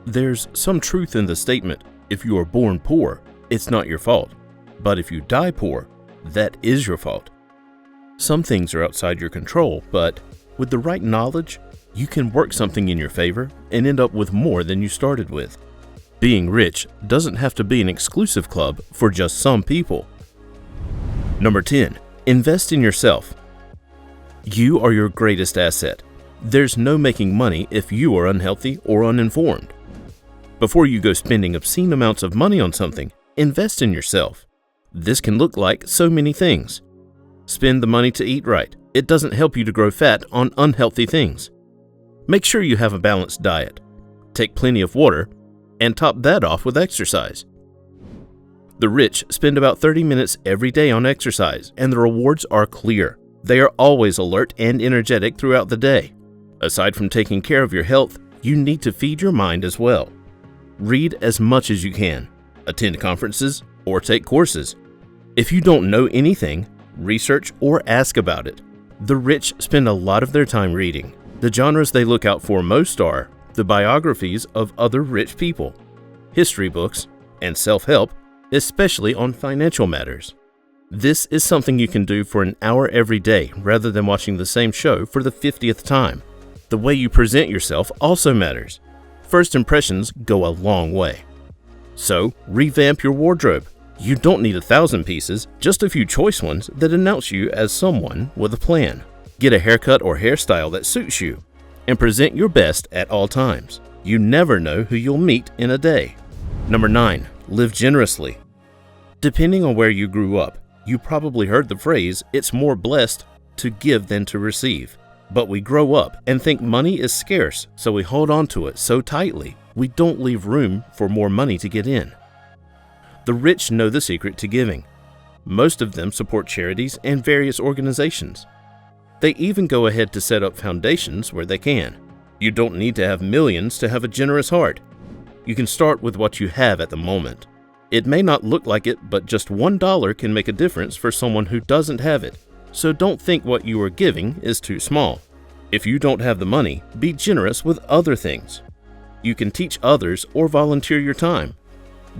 There's some truth in the statement, if you are born poor, it's not your fault. But if you die poor, that is your fault. Some things are outside your control, but with the right knowledge, you can work something in your favor and end up with more than you started with. Being rich doesn't have to be an exclusive club for just some people. Number 10. Invest in yourself. You are your greatest asset. There's no making money if you are unhealthy or uninformed. Before you go spending obscene amounts of money on something, invest in yourself. This can look like so many things. Spend the money to eat right. It doesn't help you to grow fat on unhealthy things. Make sure you have a balanced diet. Take plenty of water, and top that off with exercise. The rich spend about 30 minutes every day on exercise, and the rewards are clear. They are always alert and energetic throughout the day. Aside from taking care of your health, you need to feed your mind as well. Read as much as you can, attend conferences, or take courses. If you don't know anything, research or ask about it. The rich spend a lot of their time reading. The genres they look out for most are the biographies of other rich people, history books, and self-help, especially on financial matters. This is something you can do for an hour every day rather than watching the same show for the 50th time. The way you present yourself also matters. First impressions go a long way. So, revamp your wardrobe. You don't need 1,000 pieces, just a few choice ones that announce you as someone with a plan. Get a haircut or hairstyle that suits you, and present your best at all times. You never know who you'll meet in a day. Number 9. Live generously. Depending on where you grew up, you probably heard the phrase, "It's more blessed to give than to receive." But we grow up and think money is scarce, so we hold on to it so tightly, we don't leave room for more money to get in. The rich know the secret to giving. Most of them support charities and various organizations. They even go ahead to set up foundations where they can. You don't need to have millions to have a generous heart. You can start with what you have at the moment. It may not look like it, but just $1 can make a difference for someone who doesn't have it. So don't think what you are giving is too small. If you don't have the money, be generous with other things. You can teach others or volunteer your time.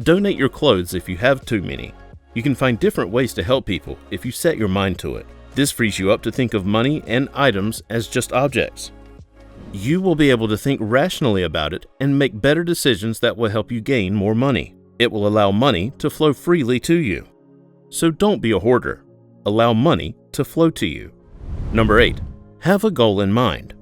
Donate your clothes if you have too many. You can find different ways to help people if you set your mind to it. This frees you up to think of money and items as just objects. You will be able to think rationally about it and make better decisions that will help you gain more money. It will allow money to flow freely to you. So don't be a hoarder. Allow money to flow to you. Number 8. Have a goal in mind.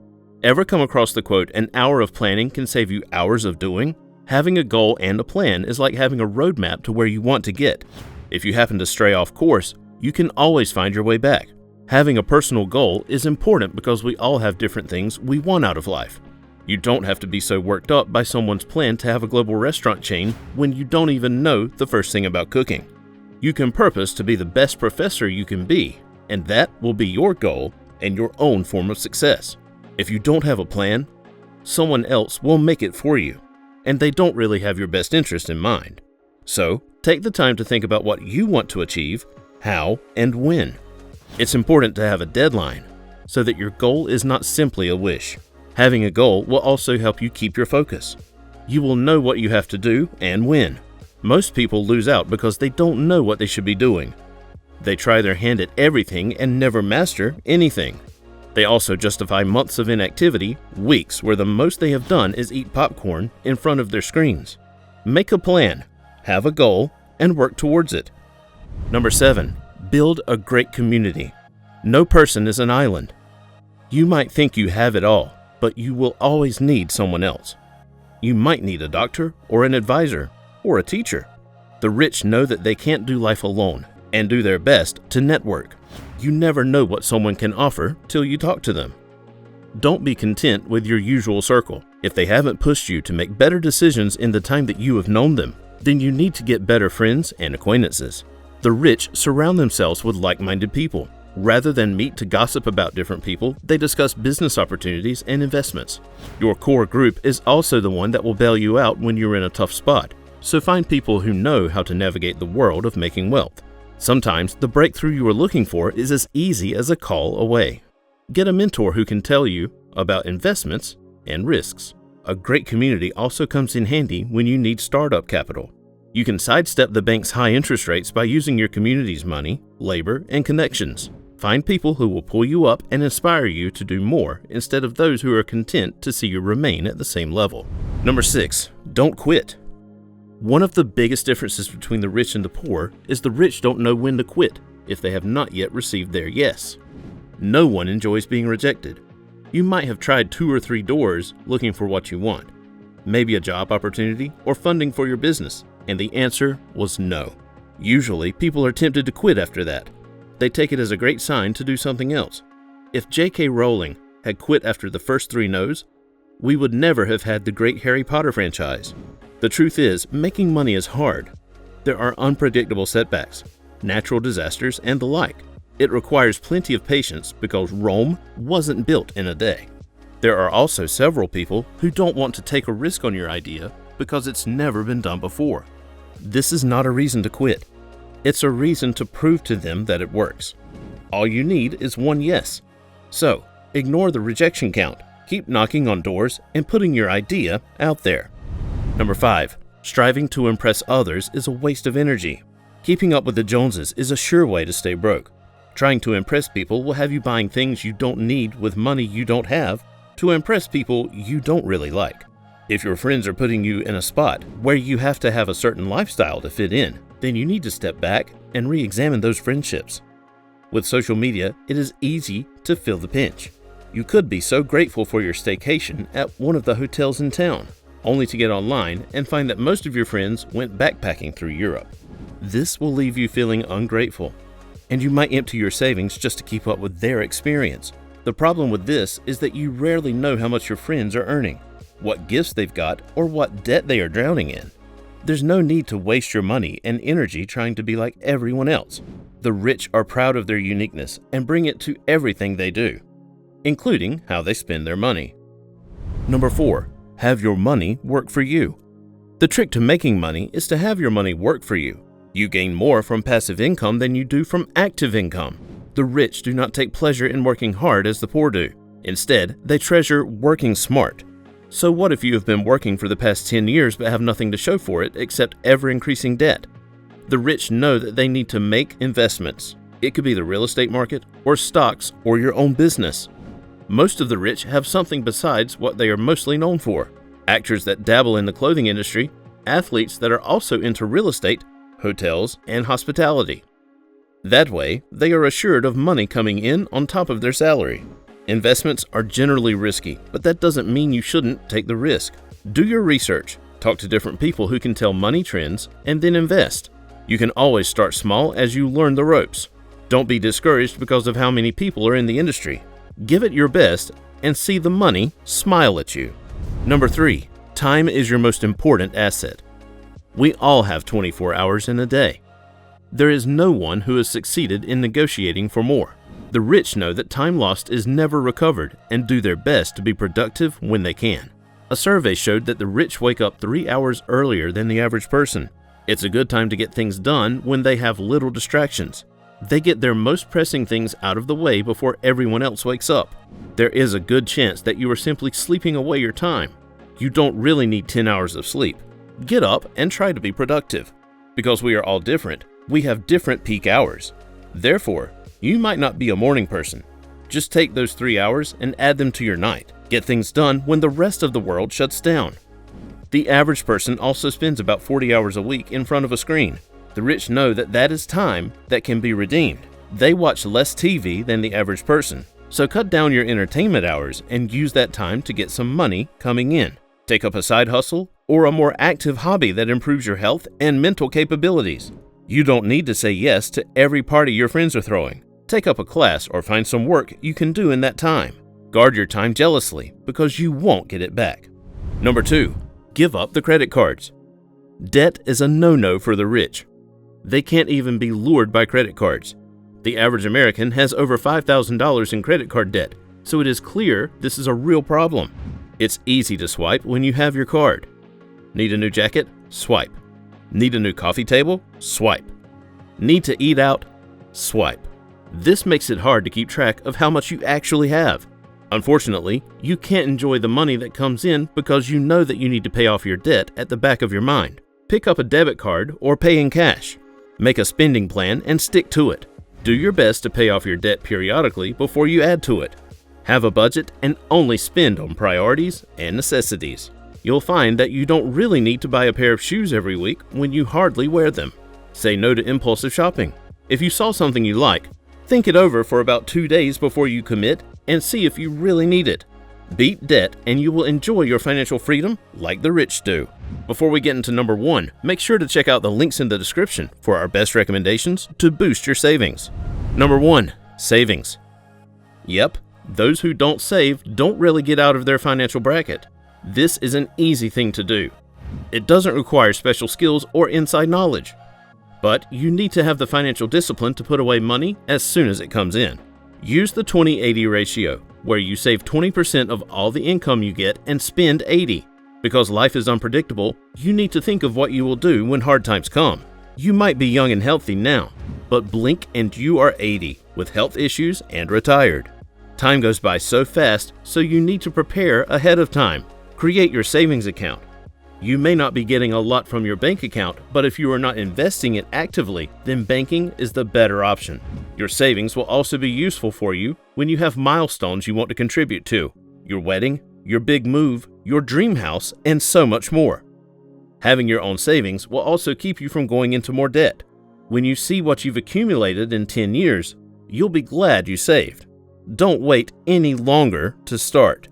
Ever come across the quote, "An hour of planning can save you hours of doing"? Having a goal and a plan is like having a roadmap to where you want to get. If you happen to stray off course, you can always find your way back. Having a personal goal is important because we all have different things we want out of life. You don't have to be so worked up by someone's plan to have a global restaurant chain when you don't even know the first thing about cooking. You can purpose to be the best professor you can be, and that will be your goal and your own form of success. If you don't have a plan, someone else will make it for you, and they don't really have your best interest in mind. So, take the time to think about what you want to achieve, how, and when. It's important to have a deadline so that your goal is not simply a wish. Having a goal will also help you keep your focus. You will know what you have to do and when. Most people lose out because they don't know what they should be doing. They try their hand at everything and never master anything. They also justify months of inactivity, weeks where the most they have done is eat popcorn in front of their screens. Make a plan, have a goal, and work towards it. Number 7. Build a great community. No person is an island. You might think you have it all, but you will always need someone else. You might need a doctor or an advisor or a teacher. The rich know that they can't do life alone and do their best to network. You never know what someone can offer till you talk to them. Don't be content with your usual circle. If they haven't pushed you to make better decisions in the time that you have known them, then you need to get better friends and acquaintances. The rich surround themselves with like-minded people. Rather than meet to gossip about different people, they discuss business opportunities and investments. Your core group is also the one that will bail you out when you're in a tough spot. So find people who know how to navigate the world of making wealth. Sometimes the breakthrough you are looking for is as easy as a call away. Get a mentor who can tell you about investments and risks. A great community also comes in handy when you need startup capital. You can sidestep the bank's high interest rates by using your community's money, labor, and connections. Find people who will pull you up and inspire you to do more instead of those who are content to see you remain at the same level. Number 6, don't quit. One of the biggest differences between the rich and the poor is the rich don't know when to quit if they have not yet received their yes. No one enjoys being rejected. You might have tried 2 or 3 doors looking for what you want, maybe a job opportunity or funding for your business, and the answer was no. Usually, people are tempted to quit after that. They take it as a great sign to do something else. If J.K. Rowling had quit after the first 3 no's, we would never have had the great Harry Potter franchise. The truth is, making money is hard. There are unpredictable setbacks, natural disasters, and the like. It requires plenty of patience because Rome wasn't built in a day. There are also several people who don't want to take a risk on your idea because it's never been done before. This is not a reason to quit. It's a reason to prove to them that it works. All you need is one yes. So, ignore the rejection count. Keep knocking on doors and putting your idea out there. Number 5, striving to impress others is a waste of energy. Keeping up with the Joneses is a sure way to stay broke. Trying to impress people will have you buying things you don't need with money you don't have to impress people you don't really like. If your friends are putting you in a spot where you have to have a certain lifestyle to fit in, then you need to step back and re-examine those friendships. With social media, it is easy to feel the pinch. You could be so grateful for your staycation at one of the hotels in town, only to get online and find that most of your friends went backpacking through Europe. This will leave you feeling ungrateful, and you might empty your savings just to keep up with their experience. The problem with this is that you rarely know how much your friends are earning, what gifts they've got, or what debt they are drowning in. There's no need to waste your money and energy trying to be like everyone else. The rich are proud of their uniqueness and bring it to everything they do, including how they spend their money. Number 4, have your money work for you. The trick to making money is to have your money work for you. You gain more from passive income than you do from active income. The rich do not take pleasure in working hard as the poor do. Instead, they treasure working smart. So what if you have been working for the past 10 years but have nothing to show for it except ever-increasing debt? The rich know that they need to make investments. It could be the real estate market, or stocks, or your own business. Most of the rich have something besides what they are mostly known for. Actors that dabble in the clothing industry, athletes that are also into real estate, hotels, and hospitality. That way, they are assured of money coming in on top of their salary. Investments are generally risky, but that doesn't mean you shouldn't take the risk. Do your research, talk to different people who can tell money trends, and then invest. You can always start small as you learn the ropes. Don't be discouraged because of how many people are in the industry. Give it your best and see the money smile at you. Number 3, time is your most important asset. We all have 24 hours in a day. There is no one who has succeeded in negotiating for more. The rich know that time lost is never recovered and do their best to be productive when they can. A survey showed that the rich wake up 3 hours earlier than the average person. It's a good time to get things done when they have little distractions. They get their most pressing things out of the way before everyone else wakes up. There is a good chance that you are simply sleeping away your time. You don't really need 10 hours of sleep. Get up and try to be productive. Because we are all different, we have different peak hours. Therefore, you might not be a morning person. Just take those 3 hours and add them to your night. Get things done when the rest of the world shuts down. The average person also spends about 40 hours a week in front of a screen. The rich know that that is time that can be redeemed. They watch less TV than the average person. So cut down your entertainment hours and use that time to get some money coming in. Take up a side hustle or a more active hobby that improves your health and mental capabilities. You don't need to say yes to every party your friends are throwing. Take up a class or find some work you can do in that time. Guard your time jealously because you won't get it back. Number 2, give up the credit cards. Debt is a no-no for the rich. They can't even be lured by credit cards. The average American has over $5,000 in credit card debt, so it is clear this is a real problem. It's easy to swipe when you have your card. Need a new jacket? Swipe. Need a new coffee table? Swipe. Need to eat out? Swipe. This makes it hard to keep track of how much you actually have. Unfortunately, you can't enjoy the money that comes in because you know that you need to pay off your debt at the back of your mind. Pick up a debit card or pay in cash. Make a spending plan and stick to it. Do your best to pay off your debt periodically before you add to it. Have a budget and only spend on priorities and necessities. You'll find that you don't really need to buy a pair of shoes every week when you hardly wear them. Say no to impulsive shopping. If you saw something you like, think it over for about 2 days before you commit and see if you really need it. Beat debt and you will enjoy your financial freedom like the rich do. Before we get into number 1, make sure to check out the links in the description for our best recommendations to boost your savings. Number 1, savings. Yep, those who don't save don't really get out of their financial bracket. This is an easy thing to do. It doesn't require special skills or inside knowledge. But you need to have the financial discipline to put away money as soon as it comes in. Use the 20-80 ratio, where you save 20% of all the income you get and spend 80%. Because life is unpredictable, you need to think of what you will do when hard times come. You might be young and healthy now, but blink and you are 80 with health issues and retired. Time goes by so fast, so you need to prepare ahead of time. Create your savings account. You may not be getting a lot from your bank account, but if you are not investing it actively, then banking is the better option. Your savings will also be useful for you when you have milestones you want to contribute to, your wedding, your big move, your dream house, and so much more. Having your own savings will also keep you from going into more debt. When you see what you've accumulated in 10 years, you'll be glad you saved. Don't wait any longer to start.